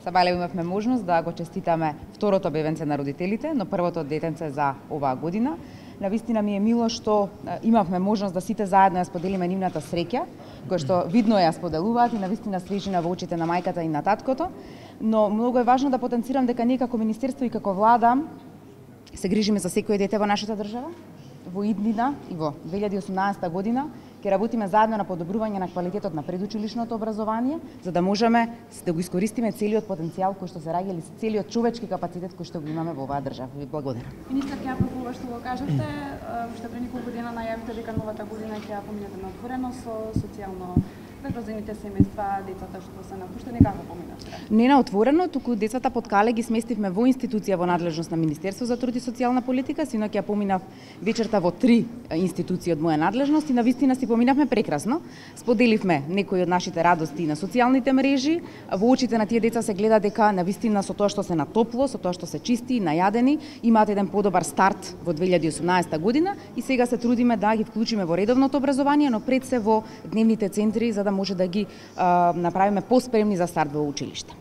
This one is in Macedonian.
Са Бајлево имавме можност да го честитаме второто бебенце на родителите, но првото детенце за оваа година. Навистина ми е мило што имавме можност да сите заедно ја споделиме нивната среќа, која што видно ја споделуваат и навистина свежина во очите на мајката и на таткото. Но многу е важно да потенцирам дека ние како министерство и како влада се грижиме за секој дете во нашата држава. Во иднина и во 2018 година ќе работиме заедно на подобрување на квалитетот на предучилишното образование, за да можеме да го искористиме целиот потенцијал кој што се раѓа или целиот човечки капацитет кој што го имаме во оваа држава. Ви благодарам. Министерка, ја ова што го кажавте, уште пред неколку дена најавите дека новата година ќе ја поминете на отворено со социјално загрозените семејства, децата што се напуштени, како поминавте? Не на отворено, туку децата под кале ги сместивме во институција во надлежност на Министерство за труд и социјална политика. Синоќ ја поминав вечерта во 3 институции од моја надлежност и навистина си поминавме прекрасно. Споделивме некои од нашите радости на социјалните мрежи. Во очите на тие деца се гледа дека навистина со тоа што се натопло, со тоа што се чисти и најадени, имаат еден подобар старт во 2018 година и сега се трудиме да ги вклучиме во редовното образование, но пред се во дневните центри за да може да ги направиме поспремни за старт во училиште.